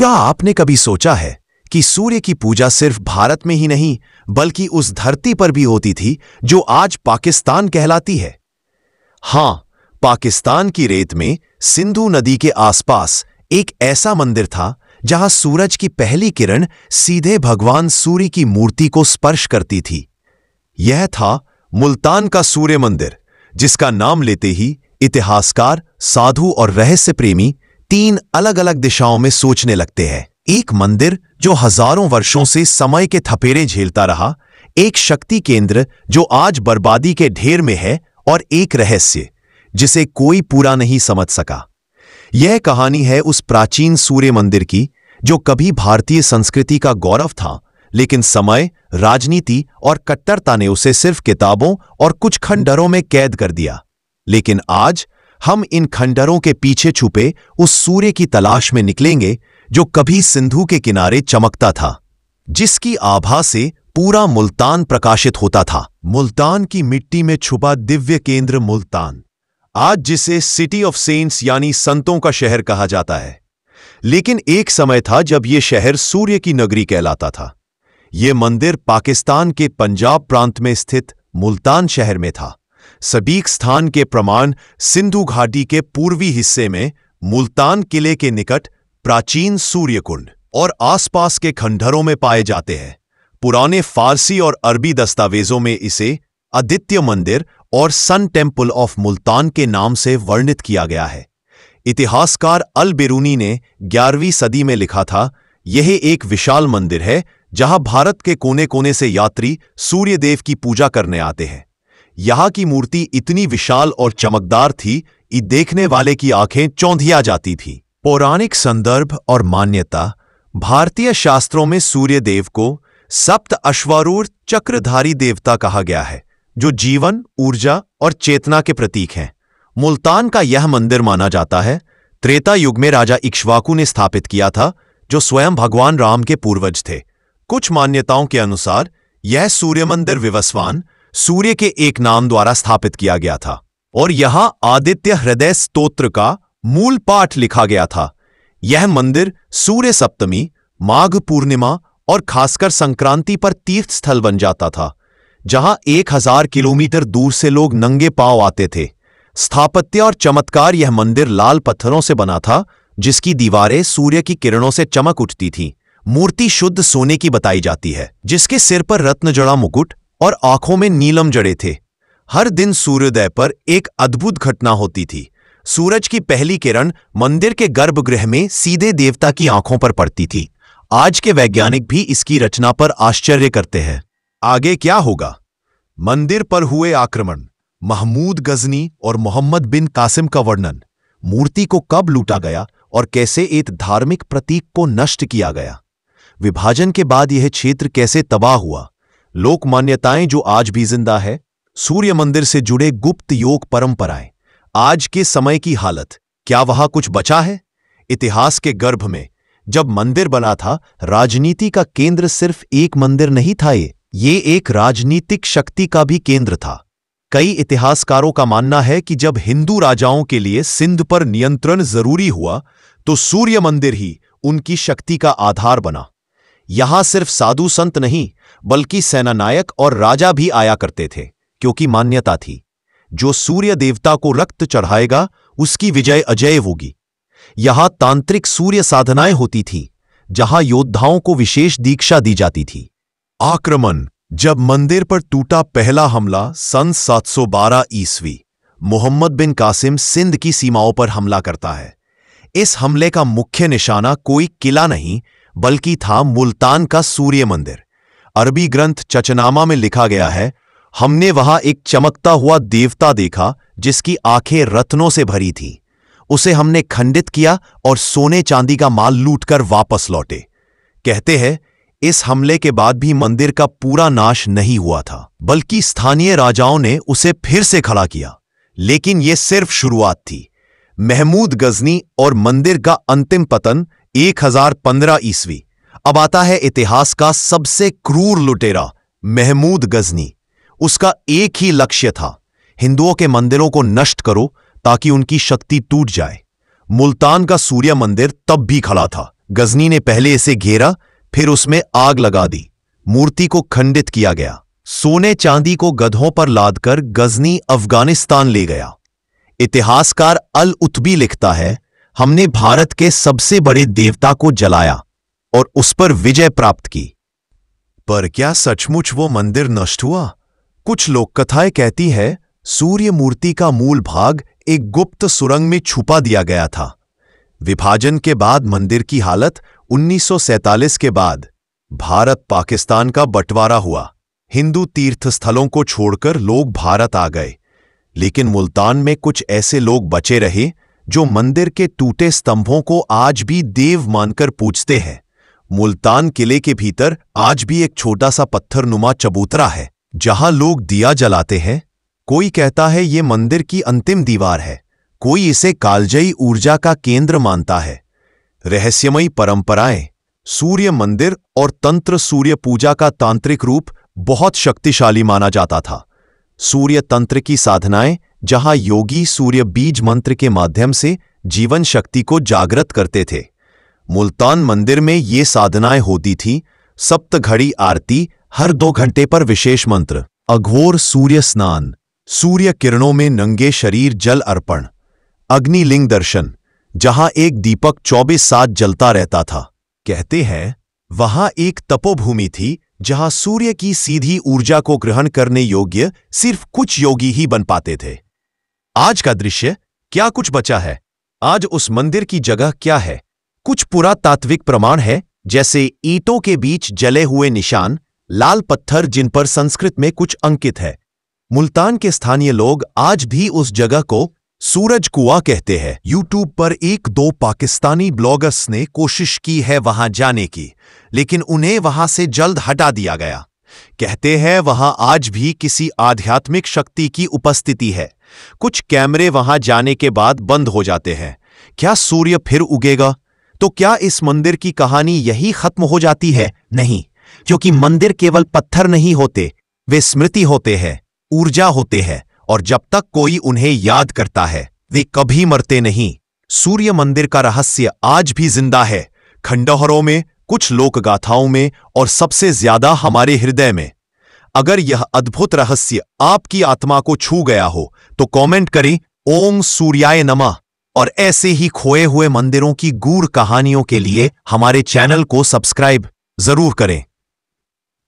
क्या आपने कभी सोचा है कि सूर्य की पूजा सिर्फ भारत में ही नहीं बल्कि उस धरती पर भी होती थी जो आज पाकिस्तान कहलाती है? हां, पाकिस्तान की रेत में सिंधु नदी के आसपास एक ऐसा मंदिर था जहां सूरज की पहली किरण सीधे भगवान सूर्य की मूर्ति को स्पर्श करती थी। यह था मुल्तान का सूर्य मंदिर, जिसका नाम लेते ही इतिहासकार, साधु और रहस्य प्रेमी तीन अलग अलग दिशाओं में सोचने लगते हैं। एक मंदिर जो हजारों वर्षों से समय के थपेड़े झेलता रहा, एक शक्ति केंद्र जो आज बर्बादी के ढेर में है, और एक रहस्य जिसे कोई पूरा नहीं समझ सका। यह कहानी है उस प्राचीन सूर्य मंदिर की जो कभी भारतीय संस्कृति का गौरव था, लेकिन समय, राजनीति और कट्टरता ने उसे सिर्फ किताबों और कुछ खंडहरों में कैद कर दिया। लेकिन आज हम इन खंडहरों के पीछे छुपे उस सूर्य की तलाश में निकलेंगे जो कभी सिंधु के किनारे चमकता था, जिसकी आभा से पूरा मुल्तान प्रकाशित होता था। मुल्तान की मिट्टी में छुपा दिव्य केंद्र मुल्तान, आज जिसे सिटी ऑफ सेंट्स यानी संतों का शहर कहा जाता है। लेकिन एक समय था जब यह शहर सूर्य की नगरी कहलाता था। यह मंदिर पाकिस्तान के पंजाब प्रांत में स्थित मुल्तान शहर में था। सटीक स्थान के प्रमाण सिंधु घाटी के पूर्वी हिस्से में मुल्तान किले के निकट प्राचीन सूर्यकुंड और आसपास के खंडहरों में पाए जाते हैं। पुराने फारसी और अरबी दस्तावेजों में इसे आदित्य मंदिर और सन टेम्पल ऑफ मुल्तान के नाम से वर्णित किया गया है। इतिहासकार अल बिरूनी ने 11वीं सदी में लिखा था, यह एक विशाल मंदिर है जहां भारत के कोने कोने से यात्री सूर्यदेव की पूजा करने आते हैं। यहां की मूर्ति इतनी विशाल और चमकदार थी कि देखने वाले की आंखें चौंधिया जाती थी। पौराणिक संदर्भ और मान्यता। भारतीय शास्त्रों में सूर्यदेव को सप्त अश्वारूढ़ चक्रधारी देवता कहा गया है, जो जीवन, ऊर्जा और चेतना के प्रतीक हैं। मुल्तान का यह मंदिर माना जाता है त्रेता युग में राजा इक्ष्वाकु ने स्थापित किया था, जो स्वयं भगवान राम के पूर्वज थे। कुछ मान्यताओं के अनुसार यह सूर्य मंदिर विवस्वान, सूर्य के एक नाम द्वारा स्थापित किया गया था, और यहां आदित्य हृदय स्तोत्र का मूल पाठ लिखा गया था। यह मंदिर सूर्य सप्तमी, माघ पूर्णिमा और खासकर संक्रांति पर तीर्थ स्थल बन जाता था, जहां 1000 किलोमीटर दूर से लोग नंगे पांव आते थे। स्थापत्य और चमत्कार। यह मंदिर लाल पत्थरों से बना था, जिसकी दीवारें सूर्य की किरणों से चमक उठती थीं। मूर्ति शुद्ध सोने की बताई जाती है, जिसके सिर पर रत्न जड़ा मुकुट और आंखों में नीलम जड़े थे। हर दिन सूर्योदय पर एक अद्भुत घटना होती थी। सूरज की पहली किरण मंदिर के गर्भगृह में सीधे देवता की आंखों पर पड़ती थी। आज के वैज्ञानिक भी इसकी रचना पर आश्चर्य करते हैं। आगे क्या होगा? मंदिर पर हुए आक्रमण, महमूद गजनी और मोहम्मद बिन कासिम का वर्णन। मूर्ति को कब लूटा गया और कैसे एक धार्मिक प्रतीक को नष्ट किया गया। विभाजन के बाद यह क्षेत्र कैसे तबाह हुआ। लोक मान्यताएं जो आज भी जिंदा है। सूर्य मंदिर से जुड़े गुप्त योग परंपराएं। आज के समय की हालत, क्या वहां कुछ बचा है? इतिहास के गर्भ में जब मंदिर बना था, राजनीति का केंद्र सिर्फ एक मंदिर नहीं था, ये एक राजनीतिक शक्ति का भी केंद्र था। कई इतिहासकारों का मानना है कि जब हिंदू राजाओं के लिए सिंध पर नियंत्रण जरूरी हुआ, तो सूर्य मंदिर ही उनकी शक्ति का आधार बना। यहां सिर्फ साधु संत नहीं बल्कि सेनानायक और राजा भी आया करते थे, क्योंकि मान्यता थी जो सूर्य देवता को रक्त चढ़ाएगा उसकी विजय अजय होगी। यहां तांत्रिक सूर्य साधनाएं होती थीं, जहां योद्धाओं को विशेष दीक्षा दी जाती थी। आक्रमण। जब मंदिर पर टूटा पहला हमला सन 712 ईस्वी, मोहम्मद बिन कासिम सिंध की सीमाओं पर हमला करता है। इस हमले का मुख्य निशाना कोई किला नहीं बल्कि था मुल्तान का सूर्य मंदिर। अरबी ग्रंथ चचनामा में लिखा गया है, हमने वहां एक चमकता हुआ देवता देखा जिसकी आंखें रत्नों से भरी थीं। उसे हमने खंडित किया और सोने चांदी का माल लूटकर वापस लौटे। कहते हैं इस हमले के बाद भी मंदिर का पूरा नाश नहीं हुआ था, बल्कि स्थानीय राजाओं ने उसे फिर से खड़ा किया। लेकिन यह सिर्फ शुरुआत थी। महमूद गजनी और मंदिर का अंतिम पतन 1015 ईस्वी। अब आता है इतिहास का सबसे क्रूर लुटेरा, महमूद गजनी। उसका एक ही लक्ष्य था, हिंदुओं के मंदिरों को नष्ट करो ताकि उनकी शक्ति टूट जाए। मुल्तान का सूर्य मंदिर तब भी खड़ा था गजनी ने पहले इसे घेरा, फिर उसमें आग लगा दी। मूर्ति को खंडित किया गया। सोने चांदी को गधों पर लादकर गजनी अफगानिस्तान ले गया। इतिहासकार अल उत्बी लिखता है, हमने भारत के सबसे बड़े देवता को जलाया और उस पर विजय प्राप्त की। पर क्या सचमुच वो मंदिर नष्ट हुआ? कुछ लोककथाएं कहती है सूर्य मूर्ति का मूल भाग एक गुप्त सुरंग में छुपा दिया गया था। विभाजन के बाद मंदिर की हालत 1947 के बाद भारत पाकिस्तान का बंटवारा हुआ। हिंदू तीर्थ स्थलों को छोड़कर लोग भारत आ गए, लेकिन मुल्तान में कुछ ऐसे लोग बचे रहे जो मंदिर के टूटे स्तंभों को आज भी देव मानकर पूजते हैं। मुल्तान किले के भीतर आज भी एक छोटा सा पत्थरनुमा चबूतरा है जहां लोग दिया जलाते हैं। कोई कहता है ये मंदिर की अंतिम दीवार है, कोई इसे कालजयी ऊर्जा का केंद्र मानता है। रहस्यमयी परंपराएं। सूर्य मंदिर और तंत्र सूर्य पूजा का तांत्रिक रूप बहुत शक्तिशाली माना जाता था। सूर्य तंत्र की साधनाएं, जहां योगी सूर्य बीज मंत्र के माध्यम से जीवन शक्ति को जागृत करते थे। मुल्तान मंदिर में ये साधनाएं होती थी। सप्त घड़ी आरती, हर 2 घंटे पर विशेष मंत्र, अघोर सूर्य स्नान, सूर्य किरणों में नंगे शरीर जल अर्पण, अग्निलिंग दर्शन, जहां एक दीपक 24/7 जलता रहता था। कहते हैं वहां एक तपोभूमि थी जहां सूर्य की सीधी ऊर्जा को ग्रहण करने योग्य सिर्फ कुछ योगी ही बन पाते थे। आज का दृश्य, क्या कुछ बचा है? आज उस मंदिर की जगह क्या है? कुछ पुरातात्विक प्रमाण है, जैसे ईंटों के बीच जले हुए निशान, लाल पत्थर जिन पर संस्कृत में कुछ अंकित है। मुल्तान के स्थानीय लोग आज भी उस जगह को सूरज कुआं कहते हैं। यूट्यूब पर 1-2 पाकिस्तानी ब्लॉगर्स ने कोशिश की है वहां जाने की, लेकिन उन्हें वहां से जल्द हटा दिया गया। कहते हैं वहां आज भी किसी आध्यात्मिक शक्ति की उपस्थिति है। कुछ कैमरे वहां जाने के बाद बंद हो जाते हैं। क्या सूर्य फिर उगेगा? तो क्या इस मंदिर की कहानी यही खत्म हो जाती है? नहीं, क्योंकि मंदिर केवल पत्थर नहीं होते, वे स्मृति होते हैं, ऊर्जा होते हैं, और जब तक कोई उन्हें याद करता है वे कभी मरते नहीं। सूर्य मंदिर का रहस्य आज भी जिंदा है, खंडहरों में, कुछ लोक गाथाओं में और सबसे ज्यादा हमारे हृदय में। अगर यह अद्भुत रहस्य आपकी आत्मा को छू गया हो तो कमेंट करें ओम सूर्याय नमः। और ऐसे ही खोए हुए मंदिरों की गूढ़ कहानियों के लिए हमारे चैनल को सब्सक्राइब जरूर करें।